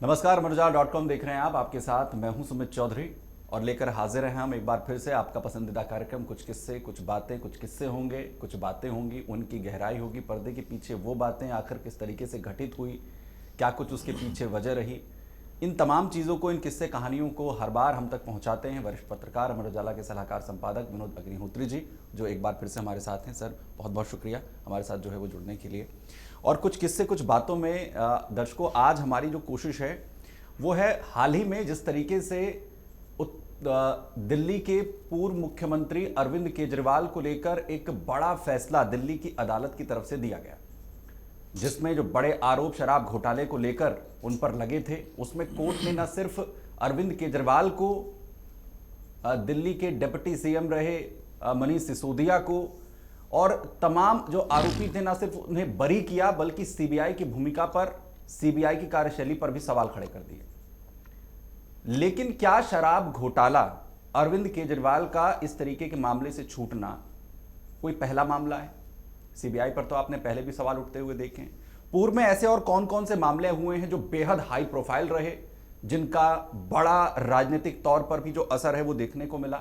नमस्कार, मनोजाल.com देख रहे हैं आप। आपके साथ मैं हूं सुमित चौधरी और लेकर हाजिर हैं हम एक बार फिर से आपका पसंदीदा कार्यक्रम कुछ किस्से, कुछ बातें। कुछ किस्से होंगे, कुछ बातें होंगी, उनकी गहराई होगी, पर्दे के पीछे वो बातें आखिर किस तरीके से घटित हुई, क्या कुछ उसके पीछे वजह रही। इन तमाम चीज़ों को, इन किस्से कहानियों को हर बार हम तक पहुंचाते हैं वरिष्ठ पत्रकार, अमर उजाला के सलाहकार संपादक विनोद अग्निहोत्री जी, जो एक बार फिर से हमारे साथ हैं। सर, बहुत बहुत शुक्रिया हमारे साथ जो है वो जुड़ने के लिए। और कुछ किस्से, कुछ बातों में दर्शकों, आज हमारी जो कोशिश है वो है हाल ही में जिस तरीके से दिल्ली के पूर्व मुख्यमंत्री अरविंद केजरीवाल को लेकर एक बड़ा फैसला दिल्ली की अदालत की तरफ से दिया गया, जिसमें जो बड़े आरोप शराब घोटाले को लेकर उन पर लगे थे, उसमें कोर्ट ने न सिर्फ अरविंद केजरीवाल को, दिल्ली के डिप्टी सीएम रहे मनीष सिसोदिया को और तमाम जो आरोपी थे, न सिर्फ उन्हें बरी किया बल्कि सीबीआई की भूमिका पर, सीबीआई की कार्यशैली पर भी सवाल खड़े कर दिए। लेकिन क्या शराब घोटाला, अरविंद केजरीवाल का इस तरीके के मामले से छूटना कोई पहला मामला है? सीबीआई पर तो आपने पहले भी सवाल उठते हुए देखे। पूर्व में ऐसे और कौन कौन से मामले हुए हैं जो बेहद हाई प्रोफाइल रहे, जिनका बड़ा राजनीतिक तौर पर भी जो असर है वो देखने को मिला,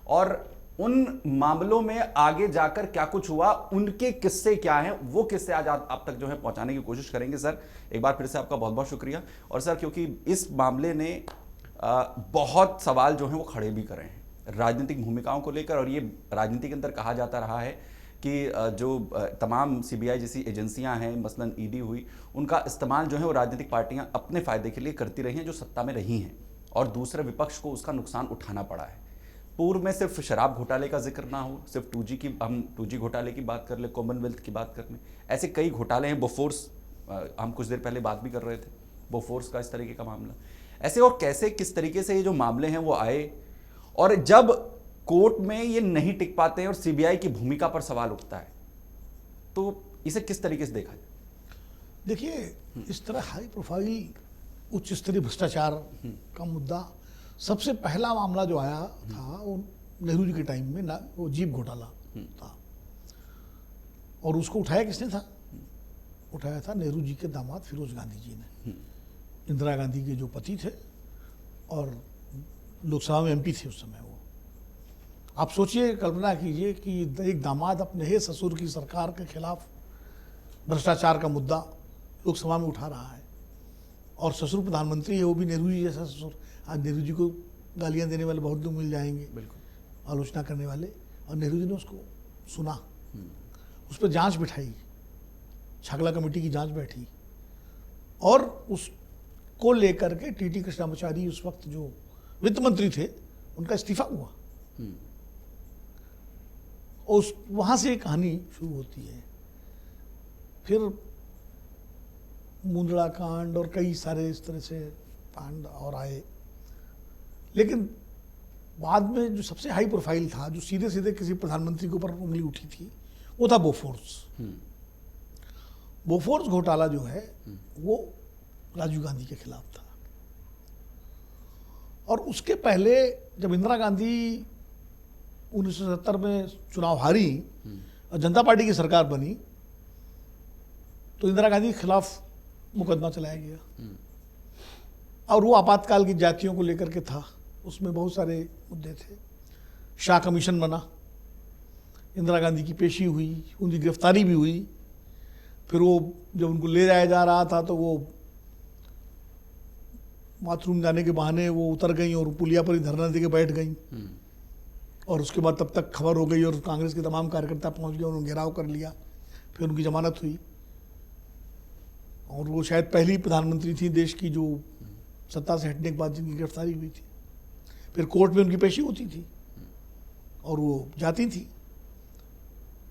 और उन मामलों में आगे जाकर क्या कुछ हुआ, उनके किस्से क्या हैं, वो किस्से आज आप तक जो है पहुंचाने की कोशिश करेंगे। सर, एक बार फिर से आपका बहुत बहुत शुक्रिया। और सर, क्योंकि इस मामले ने बहुत सवाल जो हैं वो खड़े भी करे हैं राजनीतिक भूमिकाओं को लेकर, और ये राजनीति के अंदर कहा जाता रहा है कि जो तमाम सीबीआई जैसी एजेंसियां हैं, मसलन ईडी हुई, उनका इस्तेमाल जो है वो राजनीतिक पार्टियां अपने फायदे के लिए करती रही हैं जो सत्ता में रही हैं, और दूसरे विपक्ष को उसका नुकसान उठाना पड़ा है। पूर्व में सिर्फ शराब घोटाले का जिक्र ना हो, सिर्फ 2G घोटाले की बात कर ले, कॉमनवेल्थ की बात कर लें, ऐसे कई घोटाले हैं। बोफोर्स, हम कुछ देर पहले बात भी कर रहे थे, बोफोर्स का इस तरीके का मामला। ऐसे और कैसे, किस तरीके से ये जो मामले हैं वो आए, और जब कोर्ट में ये नहीं टिक पाते हैं और सीबीआई की भूमिका पर सवाल उठता है, तो इसे किस तरीके से देखा जाए? देखिए, इस तरह हाई प्रोफाइल उच्च स्तरीय भ्रष्टाचार का मुद्दा, सबसे पहला मामला जो आया था वो नेहरू जी के टाइम में ना, वो जीप घोटाला था। और उसको उठाया किसने था? उठाया था नेहरू जी के दामाद फिरोज गांधी जी ने, इंदिरा गांधी के जो पति थे और लोकसभा में एमपी थे उस समय वो। आप सोचिए, कल्पना कीजिए कि एक दामाद अपने ही ससुर की सरकार के खिलाफ भ्रष्टाचार का मुद्दा लोकसभा में उठा रहा है, और ससुर प्रधानमंत्री है, वो भी नेहरू जी जैसा ससुर। आज नेहरू जी को गालियां देने वाले बहुत लोग मिल जाएंगे, बिल्कुल, आलोचना करने वाले, और नेहरू जी ने उसको सुना, उस पर जांच बिठाई, छागला कमेटी की जांच बैठी, और उसको लेकर के टीटी कृष्णामाचारी उस वक्त जो वित्त मंत्री थे, उनका इस्तीफा हुआ। उस वहां से कहानी शुरू होती है। फिर मुंदड़ा कांड और कई सारे इस तरह से कांड और आए, लेकिन बाद में जो सबसे हाई प्रोफाइल था, जो सीधे सीधे किसी प्रधानमंत्री के ऊपर उंगली उठी थी, वो था बोफोर्स। बोफोर्स घोटाला जो है वो राजीव गांधी के खिलाफ था। और उसके पहले जब इंदिरा गांधी 1970 में चुनाव हारी और जनता पार्टी की सरकार बनी, तो इंदिरा गांधी के खिलाफ मुकदमा चलाया गया, और वो आपातकाल की जातियों को लेकर के था। उसमें बहुत सारे मुद्दे थे। शाह कमीशन बना, इंदिरा गांधी की पेशी हुई, उनकी गिरफ्तारी भी हुई। फिर वो जब उनको ले जाया जा रहा था तो वो बाथरूम जाने के बहाने वो उतर गई और पुलिया पर ही धरना दे के बैठ गई, और उसके बाद तब तक खबर हो गई और कांग्रेस के तमाम कार्यकर्ता पहुंच गए, उन्होंने घेराव कर लिया। फिर उनकी जमानत हुई, और वो शायद पहली प्रधानमंत्री थी देश की जो सत्ता से हटने के बाद जिनकी गिरफ्तारी हुई थी। फिर कोर्ट में उनकी पेशी होती थी और वो जाती थी।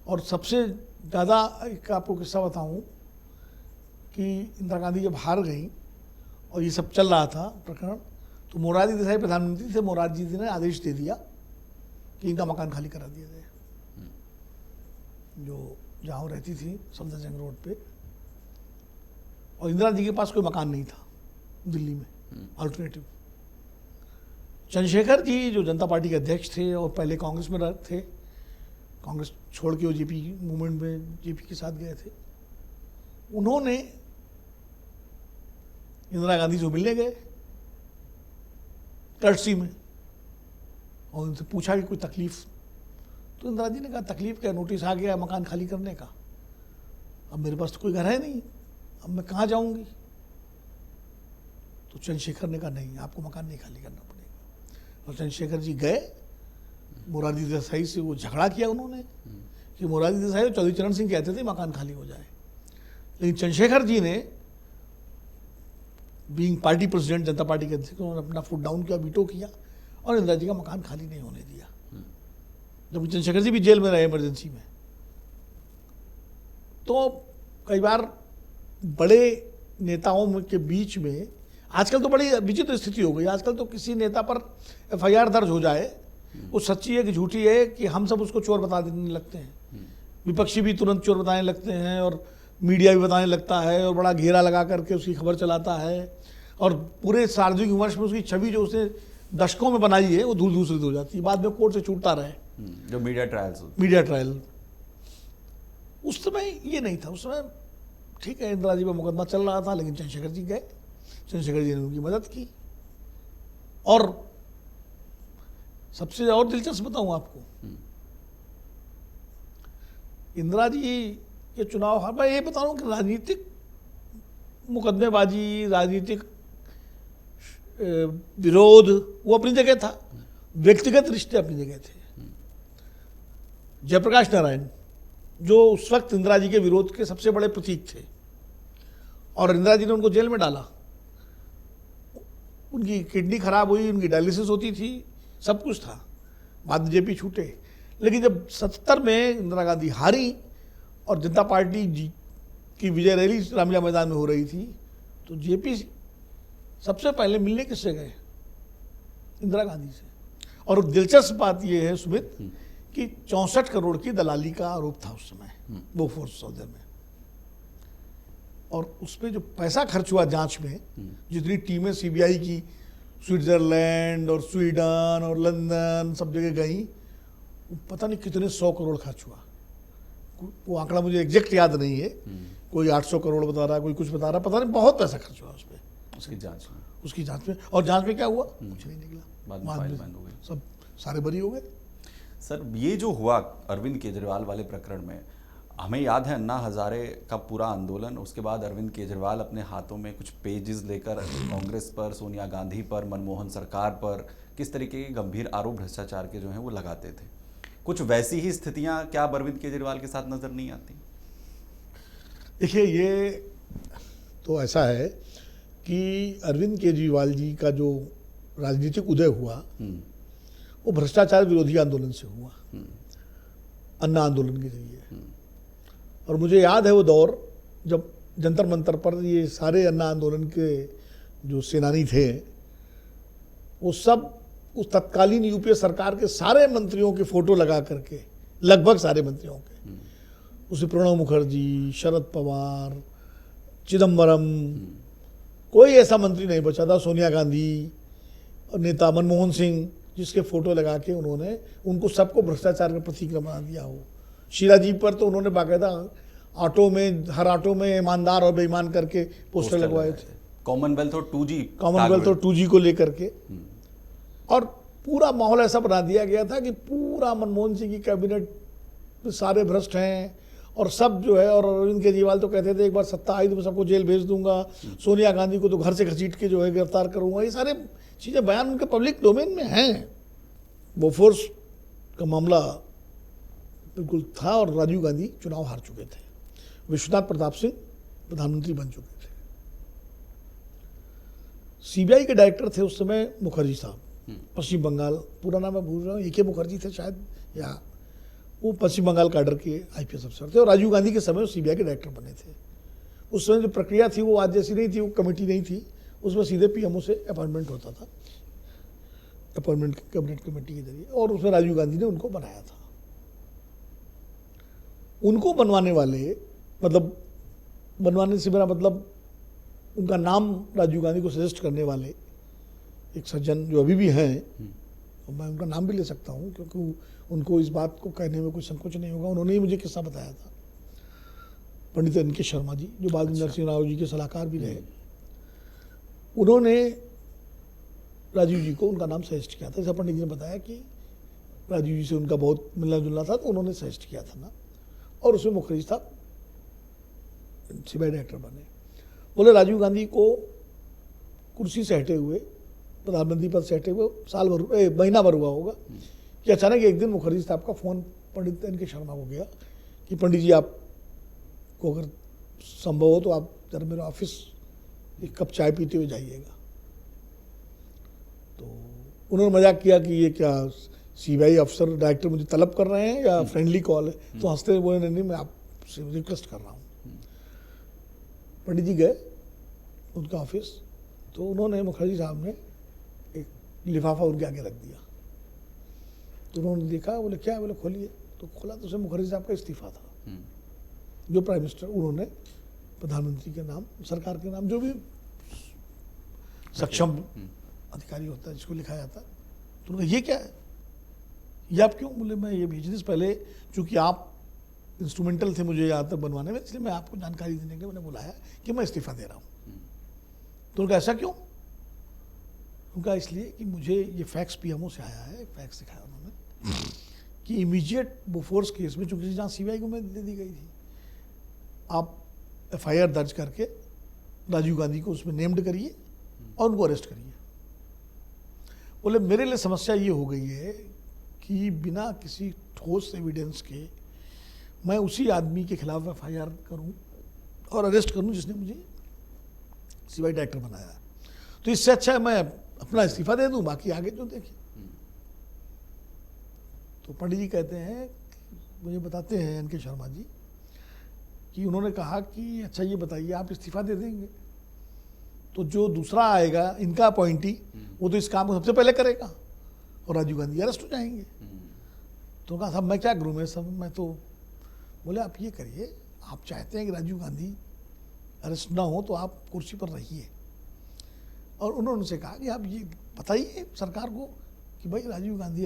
और सबसे ज़्यादा एक आपको किस्सा बताऊं कि इंदिरा गांधी जब हार गई और ये सब चल रहा था प्रकरण, तो मोरारजी देसाई प्रधानमंत्री थे। मोरारजी जी ने आदेश दे दिया कि इनका मकान खाली करा दिया जाए, जो जहाँ रहती थी सफदरजंग रोड पे। और इंदिरा जी के पास कोई मकान नहीं था दिल्ली में अल्टरनेटिव। चंद्रशेखर जी जो जनता पार्टी के अध्यक्ष थे और पहले कांग्रेस में थे, कांग्रेस छोड़ के वो जेपी मूवमेंट में जेपी के साथ गए थे, उन्होंने इंदिरा गांधी से मिलने गए कर्टसी में और उनसे पूछा कि कोई तकलीफ, तो इंदिरा जी ने कहा तकलीफ क्या, नोटिस आ गया मकान खाली करने का, अब मेरे पास तो कोई घर है नहीं, अब मैं कहाँ जाऊंगी। तो चंद्रशेखर ने कहा नहीं, आपको मकान नहीं खाली करना पड़ेगा। और चंद्रशेखर जी गए, मोरारजी देसाई से वो झगड़ा किया उन्होंने कि मोरारजी देसाई और चौधरी चरण सिंह कहते थे मकान खाली हो जाए, लेकिन चंद्रशेखर जी ने बीइंग पार्टी प्रेसिडेंट, जनता पार्टी के अध्यक्ष, उन्होंने अपना फुट डाउन किया, वीटो किया और इंदिरा जी का मकान खाली नहीं होने दिया। जबकि चंद्रशेखर जी भी जेल में रहे इमरजेंसी में। तो कई बार बड़े नेताओं के बीच में आजकल तो बड़ी विचित्र स्थिति हो गई। आजकल तो किसी नेता पर एफआईआर दर्ज हो जाए, वो सच्ची है कि झूठी है, कि हम सब उसको चोर बता देने लगते हैं। विपक्षी भी तुरंत चोर बताने लगते हैं और मीडिया भी बताने लगता है और बड़ा घेरा लगा करके उसकी खबर चलाता है और पूरे सार्वजनिक विमर्श में उसकी छवि जो उसने दशकों में बनाई है वो धूल दूसरी हो जाती है, बाद में कोर्ट से छूटता रहे। जो मीडिया ट्रायल्स, मीडिया ट्रायल उस समय ये नहीं था। उस समय ठीक है, इंदिरा जी पर मुकदमा चल रहा था, लेकिन चंद्रशेखर जी गए, चंद्रशेखर जी ने उनकी मदद की। और सबसे और दिलचस्प बताऊं आपको, इंदिरा जी ये चुनाव, मैं ये बता रहा हूं कि राजनीतिक मुकदमेबाजी, राजनीतिक विरोध वो अपनी जगह था, व्यक्तिगत रिश्ते अपनी जगह थे। जयप्रकाश नारायण जो उस वक्त इंदिरा जी के विरोध के सबसे बड़े प्रतीक थे और इंदिरा जी ने उनको जेल में डाला, उनकी किडनी खराब हुई, उनकी डायलिसिस होती थी, सब कुछ था, बाद में जेपी छूटे। लेकिन जब 77 में इंदिरा गांधी हारी और जनता पार्टी जी की विजय रैली रामलीला मैदान में हो रही थी, तो जेपी सबसे पहले मिलने किससे गए? इंदिरा गांधी से। और दिलचस्प बात यह है सुमित कि 64 करोड़ की दलाली का आरोप था उस समय बोफोर्स सौदे में, और उसमें जो पैसा खर्च हुआ जांच में, जितनी टीमें सीबीआई की स्विट्जरलैंड और स्वीडन और लंदन सब जगह गई, पता नहीं कितने 100 करोड़ खर्च हुआ। वो आंकड़ा मुझे एग्जैक्ट याद नहीं है, कोई 800 करोड़ बता रहा, कोई कुछ बता रहा, पता नहीं, बहुत पैसा खर्च हुआ उसमें, उसकी जांच में। और जांच में क्या हुआ? कुछ नहीं निकला, बाद में बंद हो गई, सब सारे बरी हो गए। सर, ये जो हुआ अरविंद केजरीवाल वाले प्रकरण में, हमें याद है अन्ना हजारे का पूरा आंदोलन, उसके बाद अरविंद केजरीवाल अपने हाथों में कुछ पेजेस लेकर कांग्रेस पर, सोनिया गांधी पर, मनमोहन सरकार पर किस तरीके के गंभीर आरोप भ्रष्टाचार के जो हैं वो लगाते थे। कुछ वैसी ही स्थितियां क्या अरविंद केजरीवाल के साथ नजर नहीं आती? देखिए, ये तो ऐसा है कि अरविंद केजरीवाल जी का जो राजनीतिक उदय हुआ वो भ्रष्टाचार विरोधी आंदोलन से हुआ, अन्ना आंदोलन के जरिए। और मुझे याद है वो दौर जब जंतर मंतर पर ये सारे अन्ना आंदोलन के जो सेनानी थे वो सब उस तत्कालीन यूपीए सरकार के सारे मंत्रियों के फोटो लगा करके, लगभग सारे मंत्रियों के, उसे प्रणब मुखर्जी, शरद पवार, चिदम्बरम, कोई ऐसा मंत्री नहीं बचा था, सोनिया गांधी और नेता मनमोहन सिंह, जिसके फोटो लगा के उन्होंने उनको सबको भ्रष्टाचार का प्रतीक बना दिया हो। शीला जी पर तो उन्होंने बाकायदा ऑटो में, हर ऑटो में ईमानदार और बेईमान करके पोस्टर लगवाए थे। कॉमनवेल्थ और 2G को लेकर के, और पूरा माहौल ऐसा बना दिया गया था कि पूरा मनमोहन सिंह की कैबिनेट सारे भ्रष्ट हैं और सब जो है, और अरविंद केजरीवाल तो कहते थे एक बार सत्ता आई तो मैं सबको जेल भेज दूंगा, सोनिया गांधी को तो घर से घसीट के जो है गिरफ्तार करूंगा। ये सारे चीज़ें बयान उनके पब्लिक डोमेन में हैं। बोफोर्स का मामला बिल्कुल था और राजीव गांधी चुनाव हार चुके थे, विश्वनाथ प्रताप सिंह प्रधानमंत्री बन चुके थे, सीबीआई के डायरेक्टर थे उस समय मुखर्जी साहब, पश्चिम बंगाल, पूरा नाम मैं भूल रहा हूँ, AK मुखर्जी थे शायद, या वो पश्चिम बंगाल काडर के IPS अफसर थे, और राजीव गांधी के समय सीबीआई के डायरेक्टर बने थे। उस समय जो प्रक्रिया थी वो आज जैसी नहीं थी, वो कमेटी नहीं थी, उसमें सीधे PMO से अपॉइंटमेंट होता था, अपॉइंटमेंट कैबिनेट कमेटी के जरिए, और उसमें राजीव गांधी ने उनको बनाया था। उनको बनवाने वाले, मतलब बनवाने से मेरा मतलब उनका नाम राजीव गांधी को सजेस्ट करने वाले एक सज्जन जो अभी भी हैं, और मैं उनका नाम भी ले सकता हूँ क्योंकि उनको इस बात को कहने में कोई संकोच नहीं होगा, उन्होंने ही मुझे किस्सा बताया था, पंडित NK शर्मा जी, जो बाद में नरसिंह राव जी के सलाहकार भी रहे। उन्होंने राजीव जी को उनका नाम सजेस्ट किया था। जैसा पंडित जी ने बताया कि राजीव जी से उनका बहुत मिलना जुलना था, तो उन्होंने सजेस्ट किया था ना, और उसमें मुखर्जी साहब सीबीआई डायरेक्टर बने। बोले राजीव गांधी को कुर्सी से हटे हुए, प्रधानमंत्री पद से हटे हुए साल भर महीना भर हुआ होगा कि अचानक एक दिन मुखर्जी साहब का फ़ोन पंडित एन के शर्मा को गया कि पंडित जी आपको अगर संभव हो तो आप जरा मेरे ऑफिस एक कप चाय पीते हुए जाइएगा। तो उन्होंने मजाक किया कि ये क्या सीबीआई अफसर डायरेक्टर मुझे तलब कर रहे हैं या फ्रेंडली कॉल है। तो हंसते हुए बोले नहीं, मैं आपसे रिक्वेस्ट कर रहा हूँ। पंडित जी गए उनका ऑफिस, तो उन्होंने मुखर्जी साहब ने एक लिफाफा उनके आगे रख दिया। तो उन्होंने देखा, बोले क्या है, बोले खोलिए। तो खोला तो उसमें मुखर्जी साहब का इस्तीफा था, जो प्राइम मिनिस्टर उन्होंने प्रधानमंत्री के नाम, सरकार के नाम, जो भी सक्षम अधिकारी होता है जिसको लिखा जाता है। तो उन्होंने ये क्या है, ये आप क्यों? बोले मैं ये भेजने से पहले, चूंकि आप इंस्ट्रूमेंटल थे मुझे यहाँ तक बनवाने में, इसलिए मैं आपको जानकारी देने के लिए मैंने बुलाया कि मैं इस्तीफा दे रहा हूँ। तो उनका ऐसा क्यों? उनका इसलिए कि मुझे ये फैक्स पीएमओ से आया है, फैक्स दिखाया उन्होंने कि इमीडिएट बोफोर्स केस में, चूंकि जहाँ सीबीआई को मैं दे दी गई थी, आप एफआईआर दर्ज करके राजीव गांधी को उसमें नेम्ड करिए और उनको अरेस्ट करिए। बोले मेरे लिए समस्या ये हो गई है कि बिना किसी ठोस एविडेंस के मैं उसी आदमी के खिलाफ एफआईआर करूं और अरेस्ट करूं जिसने मुझे सीबीआई डायरेक्टर बनाया है। तो इससे अच्छा है मैं अपना इस्तीफा दे दूं, बाकी आगे जो देखिए। तो पंडित जी कहते हैं, मुझे बताते हैं एन के शर्मा जी, कि उन्होंने कहा कि अच्छा ये बताइए आप इस्तीफा दे देंगे तो जो दूसरा आएगा इनका अपॉइंटी, वो तो इस काम को सबसे पहले करेगा और राजीव गांधी अरेस्ट हो जाएंगे। तो कहा साहब मैं क्या करूँ, मैं सब मैं तो, बोले आप ये करिए, आप चाहते हैं कि राजीव गांधी अरेस्ट ना हो तो आप कुर्सी पर रहिए। और उन्होंने उनसे कहा कि आप ये बताइए सरकार को कि भाई राजीव गांधी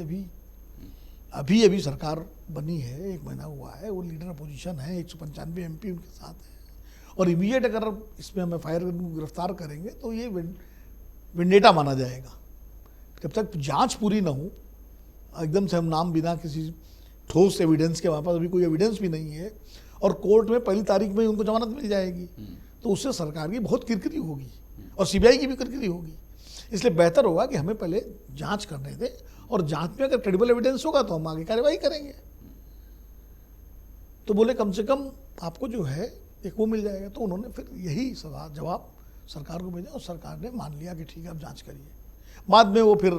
अभी सरकार बनी है, 1 महीना हुआ है, वो लीडर अपोजिशन है, 195 एमपी उनके साथ है, और इमीडिएट अगर इसमें हम एफआईआर गिरफ्तार करेंगे तो ये विंडेटा माना जाएगा। जब तक जांच पूरी ना हो, एकदम से हम नाम बिना किसी ठोस एविडेंस के, हमारे पास अभी कोई एविडेंस भी नहीं है, और कोर्ट में पहली तारीख में उनको जमानत मिल जाएगी, तो उससे सरकार की बहुत किरकिरी होगी और सीबीआई की भी किरकिरी होगी। इसलिए बेहतर होगा कि हमें पहले जांच करने दें, और जांच में अगर क्रेडिबल एविडेंस होगा तो हम आगे कार्रवाई करेंगे। तो बोले कम से कम आपको जो है एक वो मिल जाएगा। तो उन्होंने फिर यही सवाल जवाब सरकार को भेजा और सरकार ने मान लिया कि ठीक है आप जांच करिए। बाद में वो फिर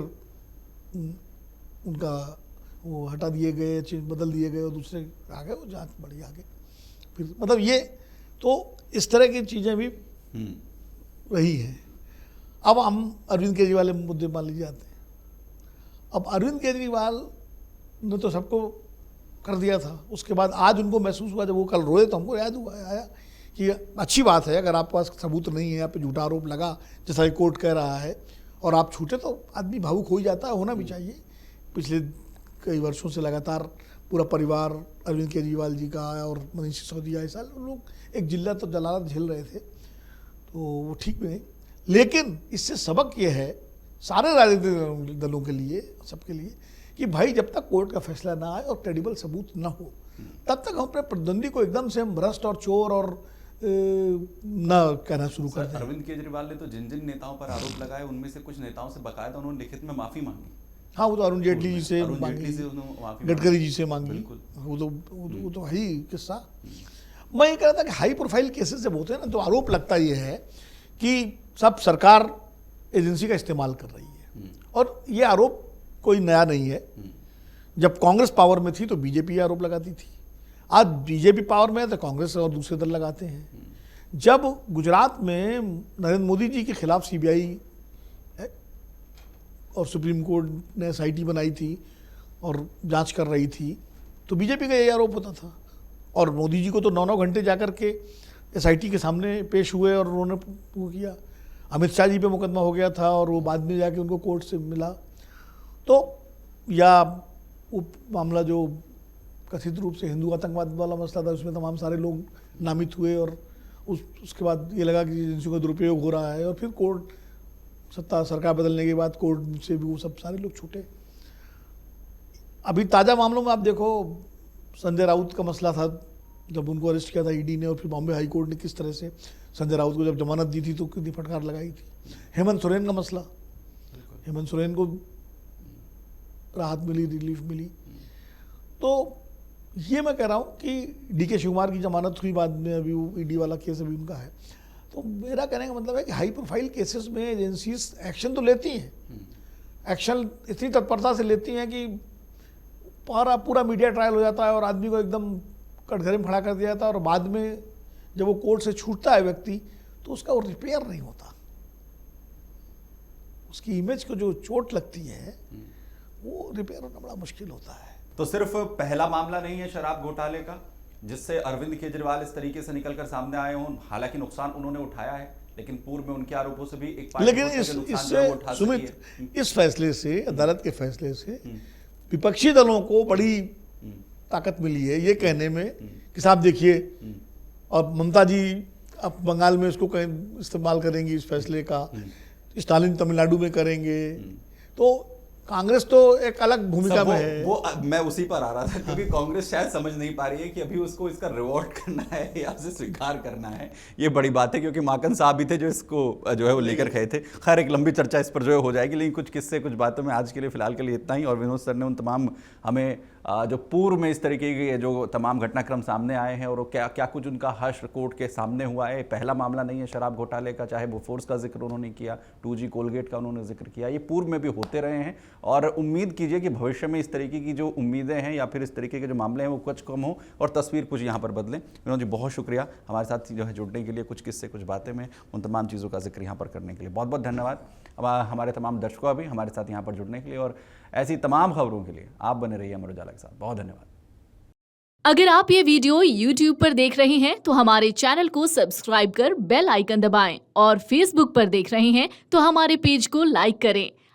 उनका वो हटा दिए गए, बदल दिए गए और दूसरे आ गए, वो जांच बढ़ी आगे। फिर मतलब ये तो इस तरह की चीज़ें भी रही हैं। अब हम अरविंद केजरीवाल मुद्दे मान लीजिए आते हैं। अब अरविंद केजरीवाल ने तो सबको कर दिया था, उसके बाद आज उनको महसूस हुआ, जब वो कल रोए तो हमको याद हुआ आया कि अच्छी बात है अगर आपके पास सबूत नहीं है, आप पे झूठा आरोप लगा जैसा कोर्ट कह रहा है, और आप छूटे तो आदमी भावुक हो ही जाता है, होना भी चाहिए। पिछले कई वर्षों से लगातार पूरा परिवार अरविंद केजरीवाल जी का और मनीष सिसोदिया, ऐसा लोग एक जिल्लत और जलालत झेल रहे थे, तो वो ठीक भी नहीं। लेकिन इससे सबक ये है सारे राजनीतिक दलों के लिए, सबके लिए, कि भाई जब तक कोर्ट का फैसला ना आए और क्रेडिबल सबूत ना हो, तब तक हम अपने प्रतिद्वंदी को एकदम से हम भ्रष्ट और चोर और ना कहना शुरू कर दें। अरविंद केजरीवाल ने तो जिन जिन नेताओं पर आरोप लगाए उनमें से कुछ नेताओं से बकायदा उन्होंने लिखित में माफी मांगी। हाँ, वो तो अरुण जेटली जी से मांगी, गडकरी जी से मांगी, वो तो है ही किस्सा। मैं ये कह रहा था कि हाई प्रोफाइल केसेस जब होते हैं ना, तो आरोप लगता ये है कि सब सरकार एजेंसी का इस्तेमाल कर रही है, और ये आरोप कोई नया नहीं है। जब कांग्रेस पावर में थी तो बीजेपी आरोप लगाती थी, आज बीजेपी पावर में है तो कांग्रेस और दूसरे दल लगाते हैं। जब गुजरात में नरेंद्र मोदी जी के खिलाफ सीबीआई और सुप्रीम कोर्ट ने एसआईटी बनाई थी और जांच कर रही थी, तो बीजेपी का यही आरोप होता था, और मोदी जी को तो 9-9 घंटे जाकर के एसआईटी के सामने पेश हुए और उन्होंने वो किया। अमित शाह जी पे मुकदमा हो गया था और वो बाद में जाके उनको कोर्ट से मिला। तो या वो मामला जो कथित रूप से हिंदू आतंकवाद वाला मसला था, उसमें तमाम सारे लोग नामित हुए, और उसके बाद ये लगा कि एजेंसियों का दुरुपयोग हो रहा है, और फिर कोर्ट सत्ता सरकार बदलने के बाद कोर्ट से भी वो सब सारे लोग छूटे। अभी ताज़ा मामलों में आप देखो, संजय राउत का मसला था, जब उनको अरेस्ट किया था ईडी ने, और फिर बॉम्बे हाई कोर्ट ने किस तरह से संजय राउत को जब जमानत दी थी तो कितनी फटकार लगाई थी। हेमंत सोरेन का मसला, हेमंत सोरेन को राहत मिली, रिलीफ मिली। तो ये मैं कह रहा हूँ कि डीके शिवकुमार की जमानत हुई बाद में, अभी वो ईडी वाला केस अभी उनका है। तो मेरा कहने का मतलब है कि हाई प्रोफाइल केसेस में एजेंसीज एक्शन तो लेती हैं, एक्शन इतनी तत्परता से लेती हैं कि पूरा मीडिया ट्रायल हो जाता है और आदमी को एकदम कटघरे में खड़ा कर दिया जाता है, और बाद में जब वो कोर्ट से छूटता है व्यक्ति तो उसका वो रिपेयर नहीं होता, उसकी इमेज को जो चोट लगती है वो रिपेयर होना बड़ा मुश्किल होता है। तो सिर्फ पहला मामला नहीं है शराब घोटाले का जिससे अरविंद केजरीवाल इस तरीके से निकलकर सामने आए हों। हालांकि नुकसान उन्होंने उठाया है, लेकिन पूर्व में उनके आरोपों से भी एक लेकिन इससे सुमित, इस फैसले से, अदालत के फैसले से विपक्षी दलों को बड़ी ताकत मिली है ये कहने में कि साहब देखिए, और ममता जी अब बंगाल में इसको कहीं इस्तेमाल करेंगी इस फैसले का, स्टालिन तमिलनाडु में करेंगे, तो कांग्रेस तो एक अलग भूमिका में है। वो मैं उसी पर आ रहा था, क्योंकि कांग्रेस शायद समझ नहीं पा रही है कि अभी उसको इसका रिवॉर्ड करना है या उसे स्वीकार करना है। ये बड़ी बात है, क्योंकि माकन साहब भी थे जो इसको जो है वो लेकर गए थे। खैर एक लंबी चर्चा इस पर जो है हो जाएगी, लेकिन कुछ किस्से कुछ बातों में आज के लिए फिलहाल के लिए इतना ही। और विनोद सर ने उन तमाम हमें जो पूर्व में इस तरीके के जो तमाम घटनाक्रम सामने आए हैं और वो क्या क्या कुछ उनका हश्र कोर्ट के सामने हुआ है, पहला मामला नहीं है शराब घोटाले का, चाहे बोफोर्स का जिक्र उन्होंने किया, 2G कोलगेट का उन्होंने जिक्र किया, ये पूर्व में भी होते रहे हैं। और उम्मीद कीजिए कि भविष्य में इस तरीके की जो उम्मीदें हैं या फिर इस तरीके के जो मामले हैं वो कुछ कम हो और तस्वीर कुछ यहाँ पर बदलें। विनोद जी बहुत शुक्रिया हमारे साथ जो है जुड़ने के लिए, कुछ किस्से कुछ बातें में उन तमाम चीज़ों का जिक्र यहाँ पर करने के लिए बहुत बहुत धन्यवाद। अब हमारे तमाम दर्शकों भी हमारे साथ यहाँ पर जुड़ने के लिए, और ऐसी तमाम खबरों के लिए आप बने रहिए अमर उजाला के साथ। बहुत धन्यवाद। अगर आप ये वीडियो YouTube पर देख रहे हैं तो हमारे चैनल को सब्सक्राइब कर बेल आइकन दबाएं, और Facebook पर देख रहे हैं तो हमारे पेज को लाइक करें।